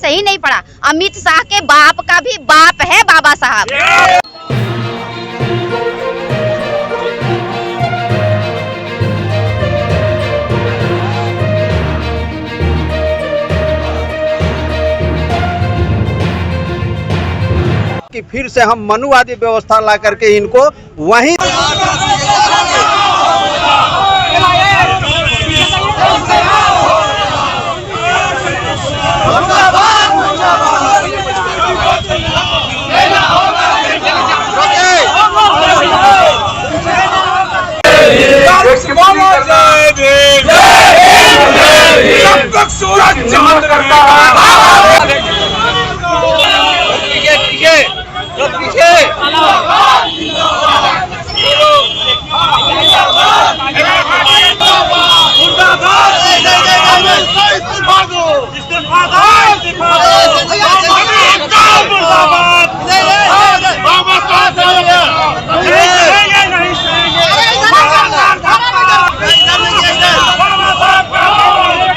सही नहीं पड़ा। अमित शाह के बाप का भी बाप है बाबा साहब। कि फिर से हम मनुवादी व्यवस्था ला करके इनको वहीं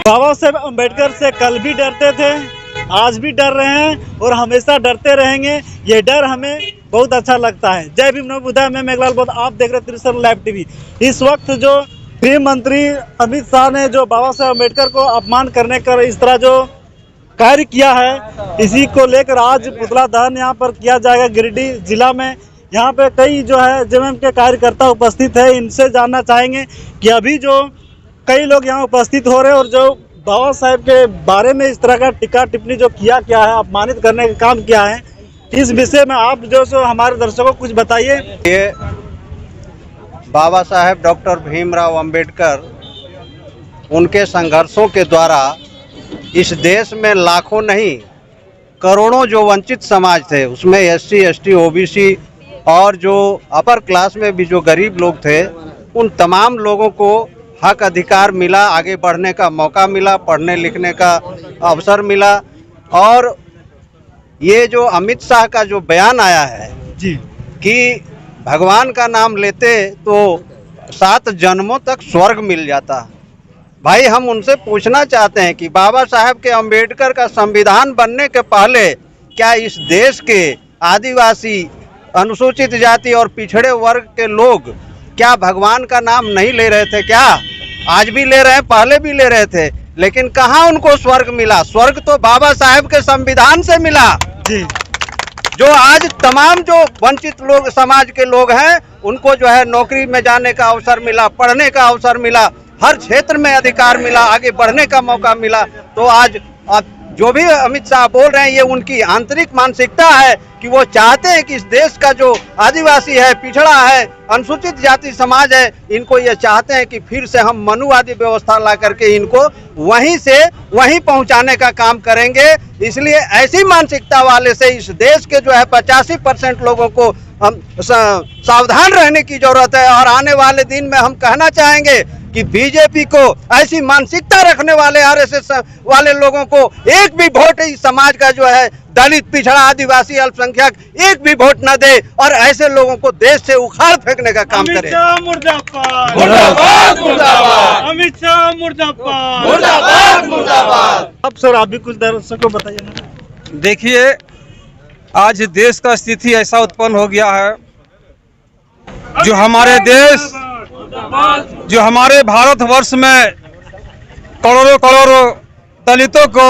बाबा साहेब अम्बेडकर से कल भी डरते थे, आज भी डर रहे हैं और हमेशा डरते रहेंगे। ये डर हमें बहुत अच्छा लगता है। जय भीम, नमो बुद्धाय। मैं मेघलाल बौद्ध, आप देख रहे हैं त्रिशूल लाइव टीवी। इस वक्त जो गृह मंत्री अमित शाह ने जो बाबा साहेब अम्बेडकर को अपमान करने का इस तरह जो कार्य किया है, इसी को लेकर आज पुतला दहन यहाँ पर किया जाएगा गिरिडीह जिला में। यहाँ पे कई जो है जेएमएम के कार्यकर्ता उपस्थित है। इनसे जानना चाहेंगे कि अभी जो कई लोग यहाँ उपस्थित हो रहे हैं और जो बाबा साहेब के बारे में इस तरह का टिक्का टिप्पणी जो किया क्या है, अपमानित करने का काम किया है, इस विषय में आप जो सो हमारे दर्शकों को कुछ बताइए। ये बाबा साहेब डॉक्टर भीमराव अंबेडकर, उनके संघर्षों के द्वारा इस देश में लाखों नहीं करोड़ों जो वंचित समाज थे, उसमें एससी, एसटी, ओबीसी और जो अपर क्लास में भी जो गरीब लोग थे, उन तमाम लोगों को हक अधिकार मिला, आगे बढ़ने का मौका मिला, पढ़ने लिखने का अवसर मिला। और ये जो अमित शाह का जो बयान आया है जी कि भगवान का नाम लेते तो 7 जन्मों तक स्वर्ग मिल जाता, भाई हम उनसे पूछना चाहते हैं कि बाबा साहेब के अम्बेडकर का संविधान बनने के पहले क्या इस देश के आदिवासी, अनुसूचित जाति और पिछड़े वर्ग के लोग क्या भगवान का नाम नहीं ले रहे थे? क्या आज भी ले रहे हैं, पहले भी ले रहे थे, लेकिन कहाँ उनको स्वर्ग मिला? स्वर्ग तो बाबा साहेब के संविधान से मिला जी। जो आज तमाम जो वंचित लोग, समाज के लोग हैं, उनको जो है नौकरी में जाने का अवसर मिला, पढ़ने का अवसर मिला, हर क्षेत्र में अधिकार मिला, आगे बढ़ने का मौका मिला। तो आज जो भी अमित शाह बोल रहे हैं, ये उनकी आंतरिक मानसिकता है कि वो चाहते हैं कि इस देश का जो आदिवासी है, पिछड़ा है, अनुसूचित जाति समाज है, इनको ये चाहते हैं कि फिर से हम मनुवादी व्यवस्था ला करके इनको वहीं से वहीं पहुंचाने का काम करेंगे। इसलिए ऐसी मानसिकता वाले से इस देश के जो है 85% लोगों को हम सावधान रहने की जरूरत है। और आने वाले दिन में हम कहना चाहेंगे कि बीजेपी को ऐसी मानसिकता रखने वाले आरएसएस वाले लोगों को एक भी वोट इस समाज का जो है दलित, पिछड़ा, आदिवासी, अल्पसंख्यक एक भी वोट न दे और ऐसे लोगों को देश से उखाड़ फेंकने का काम करे। मुर्दाबाद, मुर्दाबाद, मुर्दाबाद, अमित शाह मुर्दाबाद, मुर्दाबाद, मुर्दाबाद। अब सर आप भी कुछ दर्शकों को बताइए ना। देखिए, आज देश का स्थिति ऐसा उत्पन्न हो गया है, जो हमारे देश, जो हमारे भारतवर्ष में करोड़ों करोड़ों दलितों को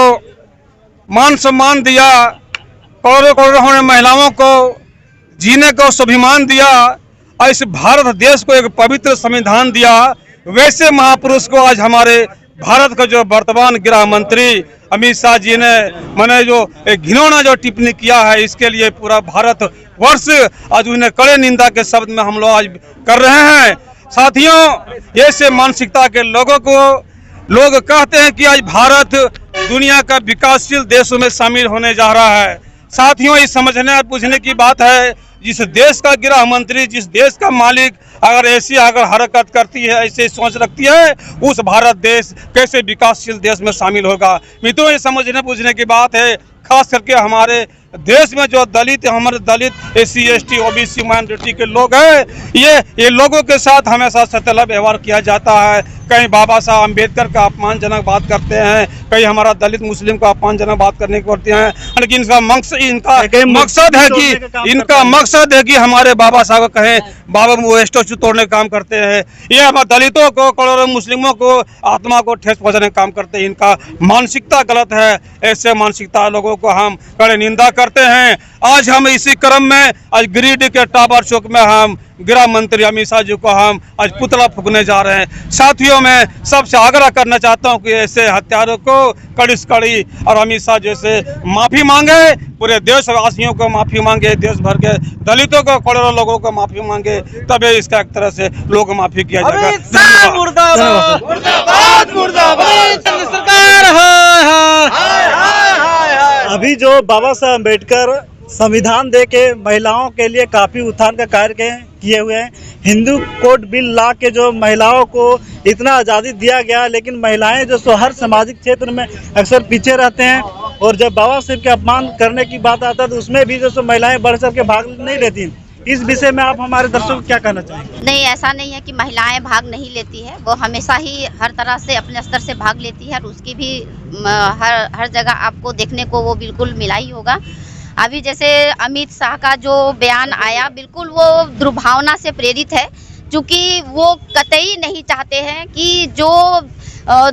मान सम्मान दिया, करोड़ों करोड़ों महिलाओं को जीने को स्वाभिमान दिया और इस भारत देश को एक पवित्र संविधान दिया, वैसे महापुरुष को आज हमारे भारत का जो वर्तमान गृह मंत्री अमित शाह जी ने मैंने जो घिनौना जो टिप्पणी किया है, इसके लिए पूरा भारत वर्ष आज उन्हें कड़े निंदा के शब्द में हम लोग आज कर रहे हैं। साथियों, ऐसे मानसिकता के लोगों को लोग कहते हैं कि आज भारत दुनिया का विकासशील देशों में शामिल होने जा रहा है। साथियों, ये समझने और पूछने की बात है, जिस देश का गृह मंत्री, जिस देश का मालिक अगर ऐसी हरकत करती है, ऐसे सोच रखती है, उस भारत देश कैसे विकासशील देश में शामिल होगा? मित्रों, ये समझने पूछने की बात है खास करके हमारे देश में जो दलित, हमारे दलित, SC ST OBC माइनॉरिटी के लोग हैं, ये लोगों के साथ हमेशा सतला व्यवहार किया जाता है। कहीं बाबा साहब अम्बेडकर का अपमानजनक बात करते हैं, कहीं हमारा दलित मुस्लिम का अपमानजनक बात करने को करते हैं, लेकिन इनका मकसद है कि हमारे बाबा साहब कहें बाबा वो स्टैचू तोड़ने का काम करते हैं। ये हमारे दलितों को, करोड़ों मुस्लिमों को आत्मा को ठेस पहुंचाने का काम करते हैं। इनका मानसिकता गलत है। ऐसे मानसिकता लोगों को हम कड़े निंदा करते हैं। आज हम इसी क्रम में आज गिरिडीह के टावर चौक में हम गृह मंत्री अमित शाह जी को हम आज पुतला फूकने जा रहे हैं। साथियों, मैं सबसे आग्रह करना चाहता हूं कि ऐसे हत्यारों को कड़ी से कड़ी और अमित शाह जैसे माफी मांगे, पूरे देशवासियों को माफी मांगे, देश भर के दलितों को, करोड़ों लोगों को माफी मांगे, तभी इसका एक तरह से लोग माफी किया जाएगा। अभी जो बाबा साहब अम्बेडकर संविधान दे के महिलाओं के लिए काफ़ी उत्थान का कार्य किए हुए हैं। हिंदू कोड बिल ला के जो महिलाओं को इतना आज़ादी दिया गया, लेकिन महिलाएं जो सो हर सामाजिक क्षेत्र में अक्सर पीछे रहते हैं। और जब बाबा साहब के अपमान करने की बात आता है तो उसमें भी जो सो महिलाएं बढ़ चढ़ के भाग नहीं लेती। इस विषय में आप हमारे दर्शकों को क्या कहना चाहेंगे? नहीं, ऐसा नहीं है कि महिलाएं भाग नहीं लेती है, वो हमेशा ही हर तरह से अपने स्तर से भाग लेती है और उसकी भी हर जगह आपको देखने को वो बिल्कुल मिला ही होगा। अभी जैसे अमित शाह का जो बयान आया, बिल्कुल वो दुर्भावना से प्रेरित है, क्योंकि वो कतई नहीं चाहते हैं कि जो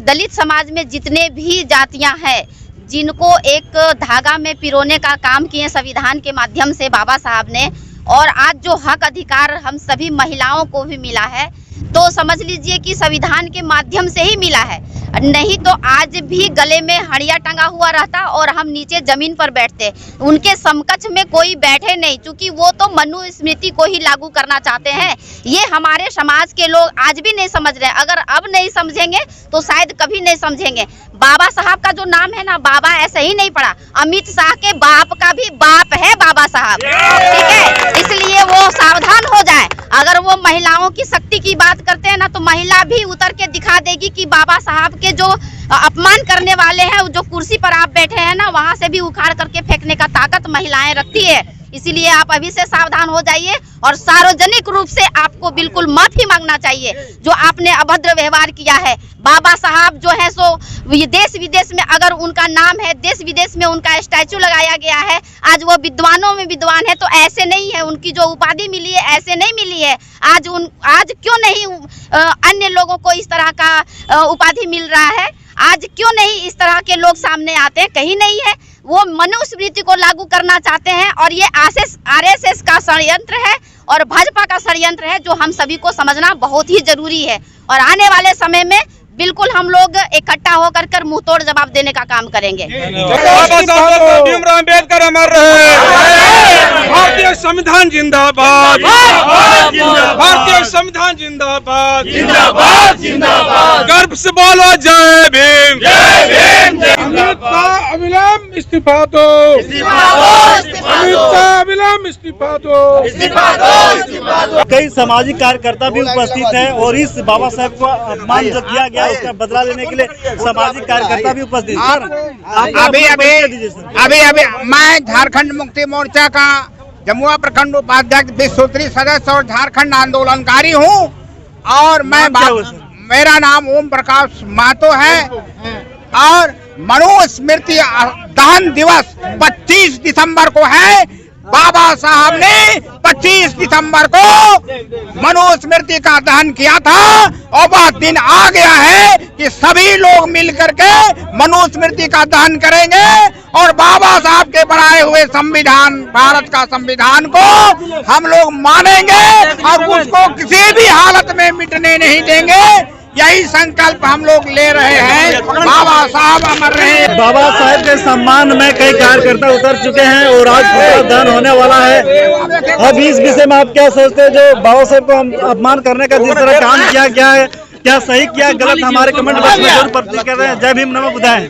दलित समाज में जितने भी जातियां हैं, जिनको एक धागा में पिरोने का काम किए संविधान के माध्यम से बाबा साहब ने, और आज जो हक अधिकार हम सभी महिलाओं को भी मिला है, तो समझ लीजिए कि संविधान के माध्यम से ही मिला है। नहीं तो आज भी गले में हड़िया टंगा हुआ रहता और हम नीचे जमीन पर बैठते। उनके समकक्ष में कोई बैठे नहीं, क्योंकि वो तो मनुस्मृति को ही लागू करना चाहते हैं। ये हमारे समाज के लोग आज भी नहीं समझ रहे। अगर अब नहीं समझेंगे तो शायद कभी नहीं समझेंगे। बाबा साहब का जो नाम है ना, बाबा ऐसे ही नहीं पड़ा, अमित शाह के बाप का भी बाप है बाबा साहब, ठीक है। इसलिए वो सावधान हो जाए। अगर वो महिलाओं की शक्ति की बात करते हैं ना, तो महिला भी उतर के दिखा देगी कि बाबा साहब के जो अपमान करने वाले हैं, जो कुर्सी पर आप बैठे हैं ना, वहां से भी उखाड़ करके फेंकने का ताकत महिलाएं रखती है। इसीलिए आप अभी से सावधान हो जाइए और सार्वजनिक रूप से आपको बिल्कुल माफी मांगना चाहिए जो आपने अभद्र व्यवहार किया है। बाबा साहब जो है सो ये देश विदेश में अगर उनका नाम है, देश विदेश में उनका स्टैचू लगाया गया है। आज वो विद्वानों में विद्वान है, तो ऐसे नहीं है। उनकी जो उपाधि मिली है ऐसे नहीं मिली है। आज क्यों नहीं अन्य लोगों को इस तरह का उपाधि मिल रहा है? आज क्यों नहीं इस तरह के लोग सामने आते हैं? कहीं नहीं है। वो मनुस्मृति को लागू करना चाहते हैं और ये RSS का षड्यंत्र है और भाजपा का षड्यंत्र है, जो हम सभी को समझना बहुत ही जरूरी है। और आने वाले समय में बिल्कुल हम लोग इकट्ठा होकर कर मुंह तोड़ जवाब देने का काम करेंगे। भीमराव अम्बेडकर अमर रहे। भारतीय संविधान जिंदाबाद, भारतीय संविधान जिंदाबाद, गर्व से बोलो जय भीम, जय भीम। अमित शाह अविलंब इस्तीफा दो, अमित शाह अविलंब इस्तीफा दो। कई सामाजिक कार्यकर्ता भी उपस्थित हैं और इस बाबा साहब को अपमान जो किया गया उसका बदला लेने के लिए सामाजिक कार्यकर्ता भी उपस्थित अभी मैं झारखंड मुक्ति मोर्चा का जमुआ प्रखंड उपाध्यक्ष विश्व सूत्री सदस्य और झारखंड आंदोलनकारी हूँ। और मेरा नाम ओम प्रकाश महतो है। और मनुस्मृति दहन दिवस 25 दिसंबर को है। बाबा साहब ने 25 दिसंबर को मनुस्मृति का दहन किया था और वह दिन आ गया है कि सभी लोग मिलकर के मनुस्मृति का दहन करेंगे और बाबा साहब के बनाए हुए संविधान, भारत का संविधान को हम लोग मानेंगे और उसको किसी भी हालत में मिटने नहीं देंगे। यही संकल्प हम लोग ले रहे हैं। बाबा साहब अमर रहे। बाबा साहब के सम्मान में कई कार्यकर्ता उतर चुके हैं और आज दहन होने वाला है। अब इस विषय में आप क्या सोचते हैं, जो बाबा साहब को हम अपमान करने का जिस तरह काम किया गया है, क्या सही किया गलत, हमारे कमेंट बॉक्स में जरूर प्रतिक्रिया कर रहे हैं। जय भीम, नमो बुद्धाय।